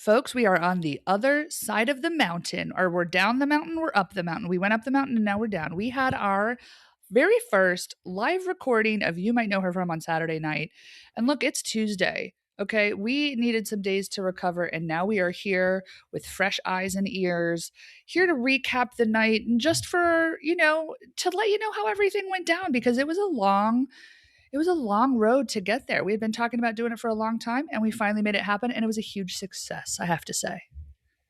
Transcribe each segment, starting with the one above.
Folks, we are on the other side of the mountain, or we're down the mountain, we're up the mountain. We went up the mountain and now we're down. We had our very first live recording of You Might Know Her From on Saturday night. And look, it's Tuesday. Okay, we needed some days to recover, and now we are here with fresh eyes and ears, here to recap the night and just for, to let you know how everything went down because it was a long road to get there. We had been talking about doing it for a long time, and we finally made it happen, and it was a huge success, I have to say.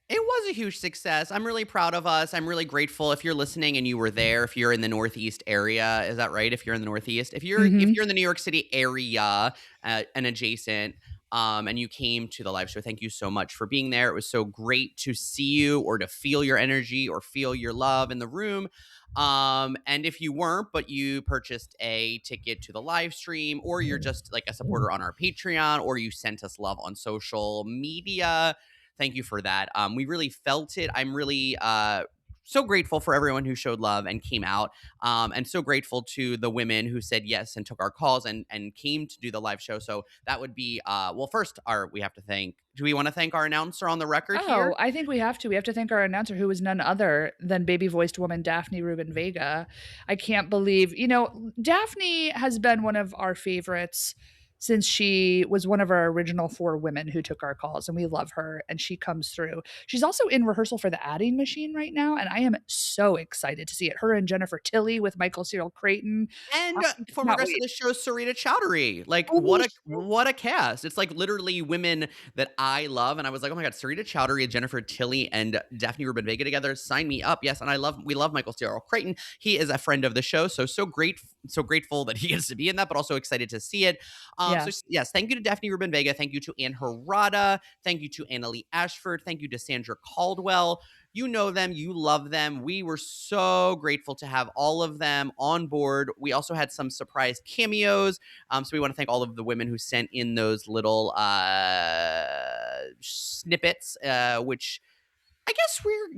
It was a huge success. I'm really proud of us. I'm really grateful if you're listening and you were there, if you're in the Northeast area. Is that right? If you're in the Northeast, if you're Mhm. in the New York City area and adjacent, and you came to the live show, thank you so much for being there. It was so great to see you or to feel your energy or feel your love in the room. And if you weren't, but you purchased a ticket to the live stream, or you're just like a supporter on our Patreon, or you sent us love on social media, thank you for that. We really felt it. I'm really so grateful for everyone who showed love and came out. And so grateful to the women who said yes and took our calls and came to do the live show. So that would be, well, first, we have to thank, do we want to thank our announcer on the record here? Oh, I think we have to. We have to thank our announcer, who was none other than baby-voiced woman Daphne Rubin Vega. I can't believe, Daphne has been one of our favorites since she was one of our original 4 women who took our calls, and we love her, and she comes through. She's also in rehearsal for the adding machine right now, and I am so excited to see it. Her and Jennifer Tilly with Michael Cyril Creighton. And I former cannot guest of wait. the show, Sarita Chowdhury. Like, Holy what a cast! It's like literally women that I love, and I was like, oh my god, Sarita Chowdhury, Jennifer Tilly, and Daphne Rubin Vega together. Sign me up, yes. And we love Michael Cyril Creighton. He is a friend of the show, so grateful that he gets to be in that, but also excited to see it. Yeah. So yes, thank you to Daphne Rubin Vega, thank you to Ann Harada, thank you to Annaleigh Ashford, thank you to Sandra Caldwell. You know them, you love them. We were so grateful to have all of them on board. We also had some surprise cameos. So we want to thank all of the women who sent in those little snippets, which I guess we're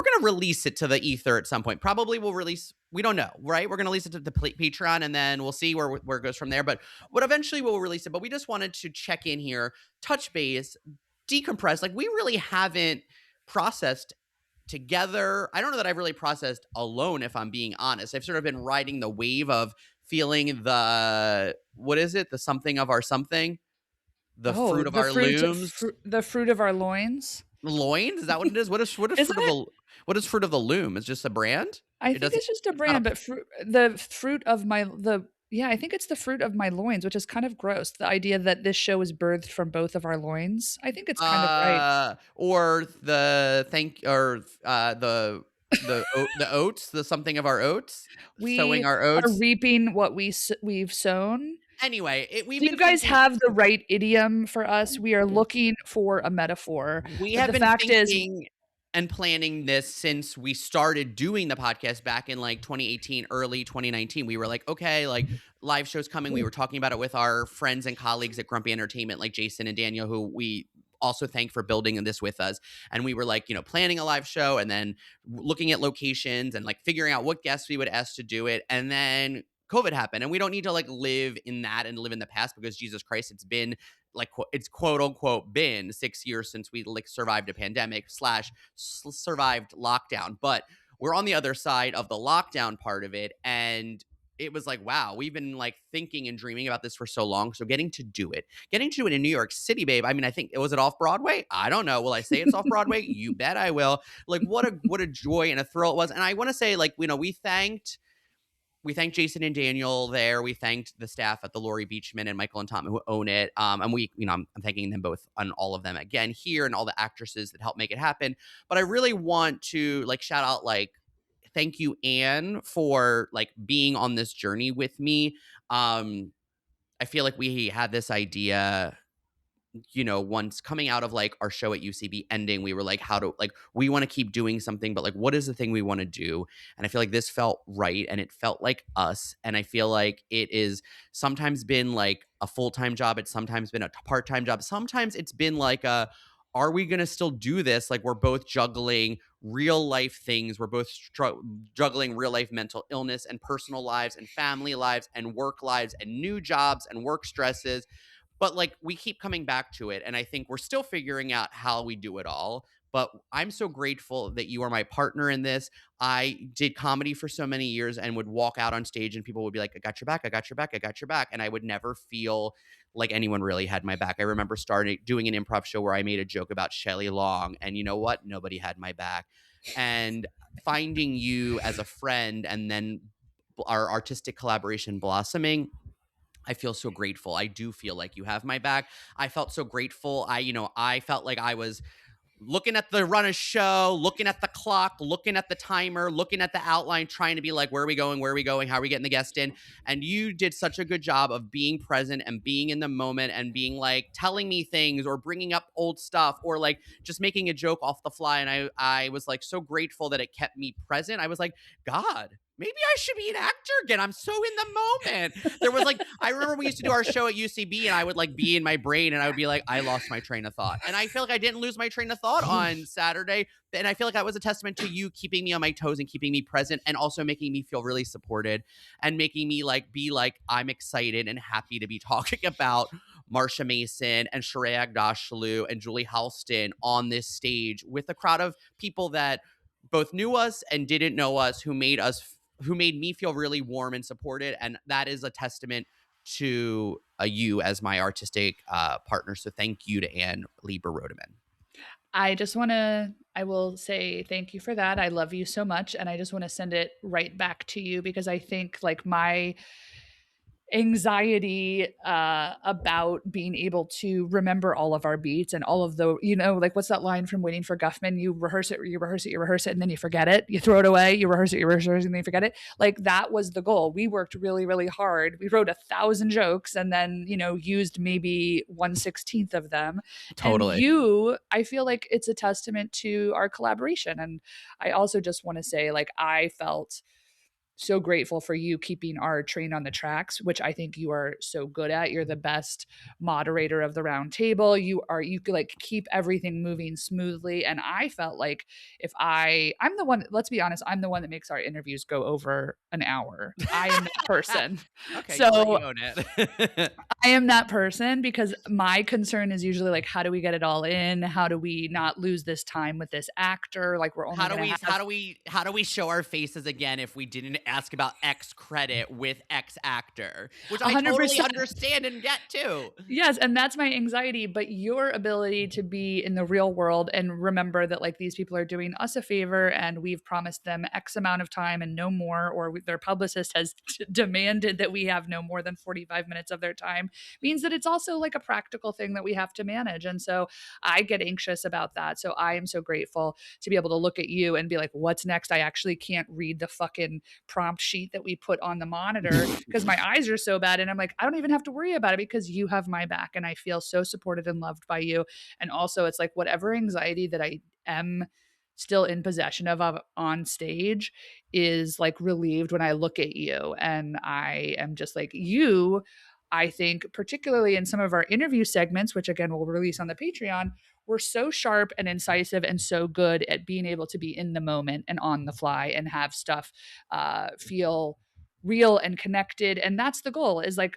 gonna release it to the ether at some point. Probably we'll release. We don't know, right? We're gonna release it to the Patreon, and then we'll see where it goes from there. But eventually we'll release it. But we just wanted to check in here, touch base, decompress. Like, we really haven't processed together. I don't know that I've really processed alone, if I'm being honest. I've sort of been riding the wave of feeling what is it? The something of our something? The Oh, fruit of our looms? the fruit of our loins. Loins? Is that what it is? What is fruit Isn't it? what is fruit of the loom? It's just a brand? I It think doesn't it's just a it's not brand, a but the fruit of I think it's the fruit of my loins, which is kind of gross. The idea that this show is birthed from both of our loins. I think it's kind of right. or the thank or the oats, the something of our oats, We sowing our are oats. reaping what we've sown. Anyway, we've Do been you guys thinking have the right idiom for us? We are looking for a metaphor, we but have the been fact is, thinking and planning this since we started doing the podcast back in like 2018, early 2019. We were like, okay, like, live shows coming. We were talking about it with our friends and colleagues at Grumpy Entertainment, like Jason and Daniel, who we also thank for building this with us. And we were like, planning a live show and then looking at locations and like figuring out what guests we would ask to do it. And then COVID happened, and we don't need to like live in that and live in the past, because Jesus Christ, it's been like, it's quote unquote been 6 years since we like survived a pandemic / survived lockdown. But we're on the other side of the lockdown part of it, and it was like, wow, we've been like thinking and dreaming about this for so long. So getting to do it in New York City, babe. I mean, I think, was it off Broadway? I don't know. Will I say it's off Broadway? You bet I will. Like, what a joy and a thrill it was. And I want to say, like, we thanked Jason and Daniel there. We thanked the staff at the Laurie, Beechman, and Michael and Tom who own it. And I'm thanking them both on all of them again here, and all the actresses that helped make it happen. But I really want to like shout out, like, thank you, Anne, for like being on this journey with me. I feel like we had this idea, once coming out of like our show at UCB ending, we were like, we want to keep doing something, but like, what is the thing we want to do? And I feel like this felt right, and it felt like us. And I feel like it is sometimes been like a full-time job. It's sometimes been a part-time job. Sometimes it's been like are we going to still do this? Like, we're both juggling real life things. We're both juggling real life mental illness and personal lives and family lives and work lives and new jobs and work stresses. But like we keep coming back to it, and I think we're still figuring out how we do it all. But I'm so grateful that you are my partner in this. I did comedy for so many years and would walk out on stage and people would be like, I got your back, I got your back, I got your back. And I would never feel like anyone really had my back. I remember starting doing an improv show where I made a joke about Shelley Long, and you know what? Nobody had my back. And finding you as a friend and then our artistic collaboration blossoming, I feel so grateful. I do feel like you have my back. I felt so grateful. I felt like I was looking at the run of show, looking at the clock, looking at the timer, looking at the outline, trying to be like, where are we going? Where are we going? How are we getting the guest in? And you did such a good job of being present and being in the moment and being like telling me things or bringing up old stuff or like just making a joke off the fly. And I was like so grateful that it kept me present. I was like, God, maybe I should be an actor again. I'm so in the moment. There was like, I remember we used to do our show at UCB and I would like be in my brain and I would be like, I lost my train of thought. And I feel like I didn't lose my train of thought on Saturday. And I feel like that was a testament to you keeping me on my toes and keeping me present and also making me feel really supported and making me like, be like, I'm excited and happy to be talking about Marsha Mason and Sheree Agdashlu and Julie Halston on this stage with a crowd of people that both knew us and didn't know us, who made me feel really warm and supported. And that is a testament to you as my artistic partner. So thank you to Annaleigh Rodeman. I will say thank you for that. I love you so much. And I just want to send it right back to you because I think like my anxiety about being able to remember all of our beats and all of the, like what's that line from Waiting for Guffman? You rehearse it, you rehearse it, you rehearse it, and then you forget it. You throw it away, you rehearse it, you rehearse it, and then you forget it. Like that was the goal. We worked really, really hard. We wrote 1,000 jokes and then, used maybe 1/16 of them. Totally. And I feel like it's a testament to our collaboration. And I also just want to say, like, I felt so grateful for you keeping our train on the tracks, which I think you are so good at. You're the best moderator of the round table. You like keep everything moving smoothly. And I felt like I'm the one, let's be honest, I'm the one that makes our interviews go over an hour. I am that person. Okay, so you own it. I am that person because my concern is usually like, how do we get it all in? How do we not lose this time with this actor? Like we're only how do we show our faces again if we didn't ask about X credit with X actor, which I 100%. totally understand and get too. Yes, and that's my anxiety, but your ability to be in the real world and remember that like these people are doing us a favor and we've promised them X amount of time and no more, or their publicist has demanded that we have no more than 45 minutes of their time, means that it's also like a practical thing that we have to manage. And so I get anxious about that. So I am so grateful to be able to look at you and be like, what's next? I actually can't read the fucking prompt sheet that we put on the monitor because my eyes are so bad. And I'm like, I don't even have to worry about it because you have my back. And I feel so supported and loved by you. And also, it's like whatever anxiety that I am still in possession of on stage is like relieved when I look at you. And I am just like, you, I think, particularly in some of our interview segments, which again we'll release on the Patreon, we're so sharp and incisive and so good at being able to be in the moment and on the fly and have stuff feel real and connected. And that's the goal, is like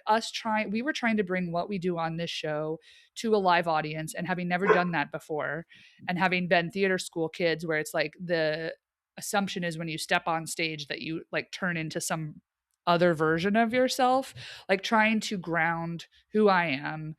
we were trying to bring what we do on this show to a live audience, and having never done that before and having been theater school kids where it's like the assumption is when you step on stage that you like turn into some other version of yourself, like trying to ground who I am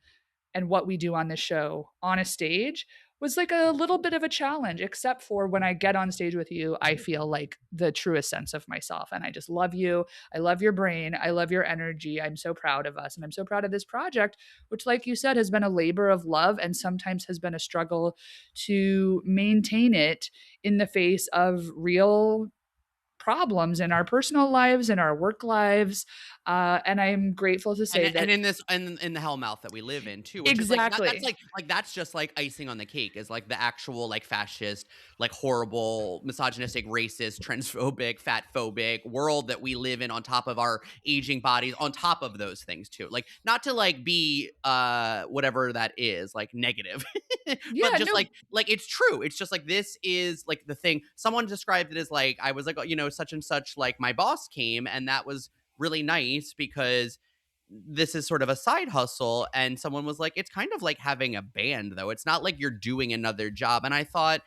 and what we do on this show on a stage was like a little bit of a challenge, except for when I get on stage with you, I feel like the truest sense of myself. And I just love you. I love your brain. I love your energy. I'm so proud of us. And I'm so proud of this project, which, like you said, has been a labor of love and sometimes has been a struggle to maintain it in the face of real problems in our personal lives and our work lives, and I'm grateful to say and in this and in the hellmouth that we live in too, which exactly. is like that's just like icing on the cake, is like the actual like fascist, like horrible, misogynistic, racist, transphobic, fatphobic world that we live in, on top of our aging bodies, on top of those things too. Like not to like be whatever that is, like negative, Yeah, but just no, like it's true. It's just like this is like the thing. Someone described it as like, I was like, such and such, like my boss came, and that was really nice because this is sort of a side hustle. And someone was like, it's kind of like having a band, though. It's not like you're doing another job. And I thought,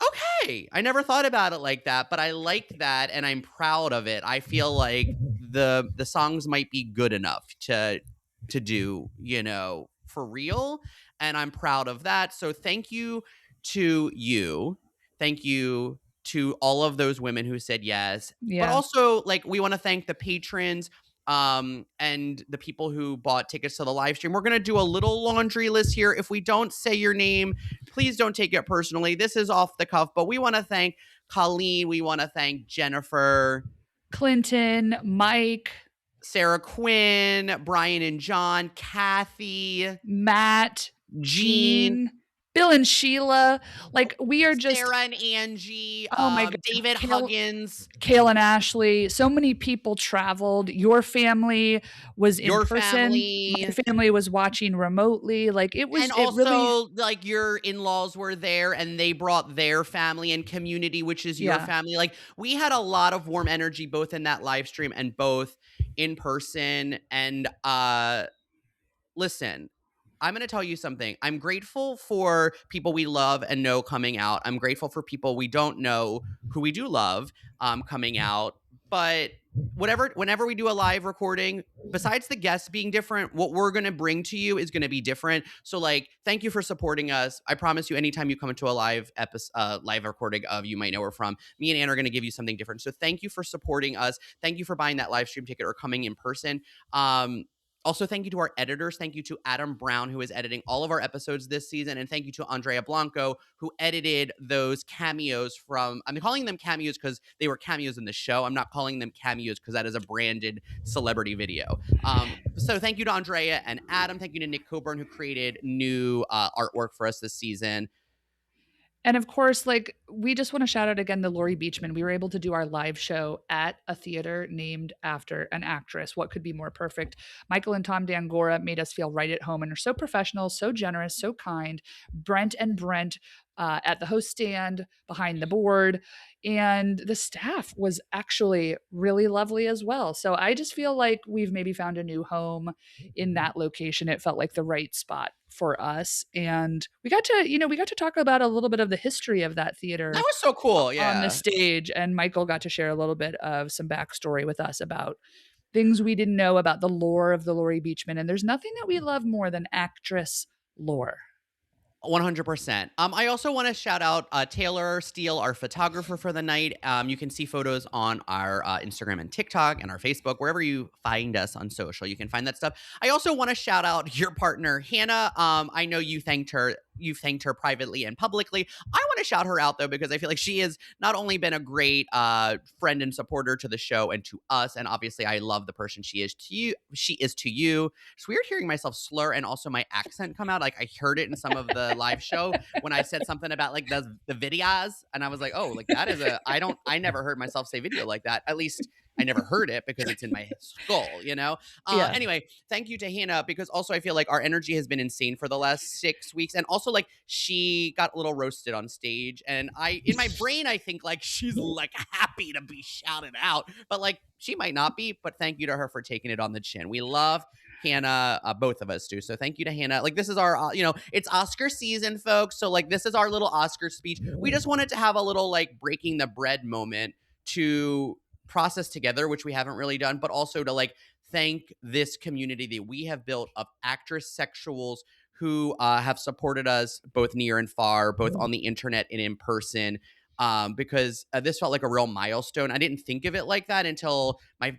okay, I never thought about it like that, but I like that and I'm proud of it. I feel like the songs might be good enough to do, for real, and I'm proud of that. So thank you to you. Thank you to all of those women who said yes. But Yeah. also, like, we want to thank the patrons and the people who bought tickets to the live stream. We're going to do a little laundry list here. If we don't say your name, please don't take it personally. This is off the cuff, but we want to thank Colleen. We want to thank Jennifer, Clinton, Mike, Sarah, Quinn, Brian and John, Kathy, Matt, Jean, Jean, Bill and Sheila. Like, we are just, Sarah and Angie, oh my God, David Huggins, Cale and Ashley. So many people traveled. Your family was in your person. family. My family was watching remotely. Like, it was, And it also, really, like, your in-laws were there and they brought their family and community, which is your Yeah. family. Like, we had a lot of warm energy both in that live stream and both in person. And listen, I'm going to tell you something. I'm grateful for people we love and know coming out. I'm grateful for people we don't know who we do love coming out. But whenever we do a live recording, besides the guests being different, what we're going to bring to you is going to be different. So, like, thank you for supporting us. I promise you, anytime you come into a live live recording of You Might Know Her From, me and Ann are going to give you something different. So thank you for supporting us. Thank you for buying that live stream ticket or coming in person. Also, thank you to our editors. Thank you to Adam Brown, who is editing all of our episodes this season. And thank you to Andrea Blanco, who edited those cameos from, I'm calling them cameos because they were cameos in the show. I'm not calling them cameos because that is a branded celebrity video. So thank you to Andrea and Adam. Thank you to Nick Coburn, who created new artwork for us this season. and of course, like, we just want to shout out again to Laurie Beechman. We were able to do our live show at a theater named after an actress. What could be more perfect? Michael and Tom Dangora made us feel right at home and are so professional, so generous, so kind. Brent and Brent at the host stand, behind the board. And the staff was actually really lovely as well. So I just feel like we've maybe found a new home in that location. It felt like the right spot for us. And we got to talk about a little bit of the history of that theater That was so cool. Yeah. on the stage. And Michael got to share a little bit of some backstory with us about things we didn't know about the lore of the Laurie Beechman. And there's nothing that we love more than actress lore. 100%. I also want to shout out Taylor Steele, our photographer for the night. You can see photos on our Instagram and TikTok and our Facebook, wherever you find us on social. You can find that stuff. I also want to shout out your partner, Hannah. I know you thanked her. You've thanked her privately and publicly. I want to shout her out, though, because I feel like she has not only been a great friend and supporter to the show and to us, and obviously I love the person she is to you. She is to you. It's weird hearing myself slur and also my accent come out. Like, I heard it in some of the live show when I said something about like the videos, and I was like, oh, like that is I never heard myself say video like that. At least I never heard it because it's in my skull, Yeah. Anyway, thank you to Hannah, because also I feel like our energy has been insane for the last 6 weeks. And also, like, she got a little roasted on stage. And in my brain, I think like she's like happy to be shouted out, but like she might not be. But thank you to her for taking it on the chin. We love Hannah, both of us do. So thank you to Hannah. Like, this is our, it's Oscar season, folks. So like, this is our little Oscar speech. We just wanted to have a little like breaking the bread moment to process together, which we haven't really done, but also to like thank this community that we have built of actress sexuals who have supported us both near and far, both on the internet and in person. Because this felt like a real milestone. I didn't think of it like that until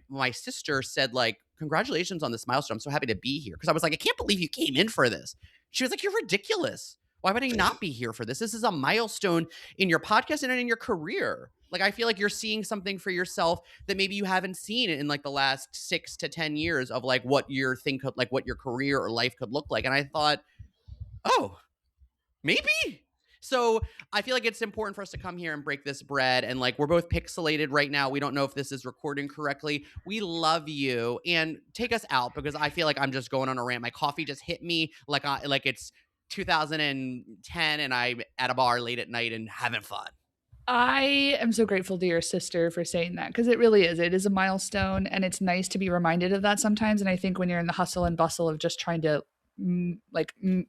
my sister said, like, congratulations on this milestone. I'm so happy to be here. Because I was like, I can't believe you came in for this. She was like, you're ridiculous. Why would I not be here for this? This is a milestone in your podcast and in your career. Like, I feel like you're seeing something for yourself that maybe you haven't seen in like the last 6 to 10 years of like what your career or life could look like. And I thought, oh, maybe. So I feel like it's important for us to come here and break this bread. And like, we're both pixelated right now. We don't know if this is recording correctly. We love you, and take us out, because I feel like I'm just going on a rant. My coffee just hit me like it's 2010 and I'm at a bar late at night and having fun. I am so grateful to your sister for saying that because it really is. It is a milestone, and it's nice to be reminded of that sometimes. And I think when you're in the hustle and bustle of just trying to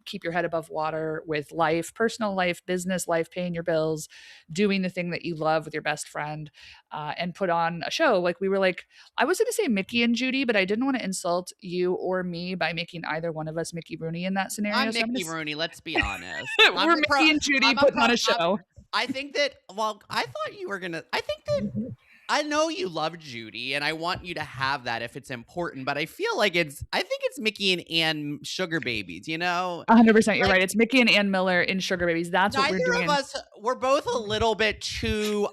keep your head above water with life, personal life, business life, paying your bills, doing the thing that you love with your best friend, and put on a show. Like we were like, I was going to say Mickey and Judy, but I didn't want to insult you or me by making either one of us Mickey Rooney in that scenario. I'm So I'm Mickey going Rooney, let's be honest. to. We're Mickey and Judy putting on a show. I think that, well, I thought you were going to, I think that, I know you love Judy, and I want you to have that if it's important, but I feel like I think it's Mickey and Ann Sugar Babies, you know? 100%. You're Like, right. It's Mickey and Ann Miller in Sugar Babies. That's what we're neither of doing. us, we're both a little bit too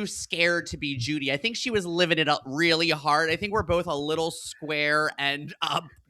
scared to be Judy. I think she was living it up really hard. I think we're both a little square and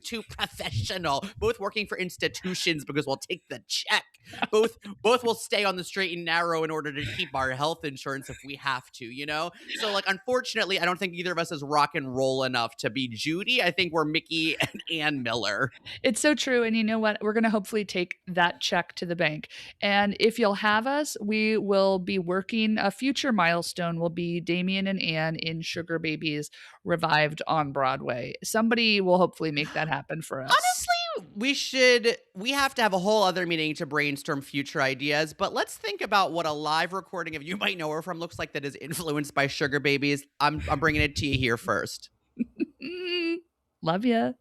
too professional. Both working for institutions because we'll take the check. Both will stay on the straight and narrow in order to keep our health insurance if we have to, you know? So like, unfortunately, I don't think either of us is rock and roll enough to be Judy. I think we're Mickey and Ann Miller. It's so true. And you know what? We're going to hopefully take that check to the bank. And if you'll have us, we will be working a future milestone will be Damian and Ann in Sugar Babies revived on Broadway. Somebody will hopefully make that happen for us. Honestly, we have to have a whole other meeting to brainstorm future ideas, but let's think about what a live recording of You Might Know Her From looks like that is influenced by Sugar Babies. I'm bringing it to you here first. Love ya.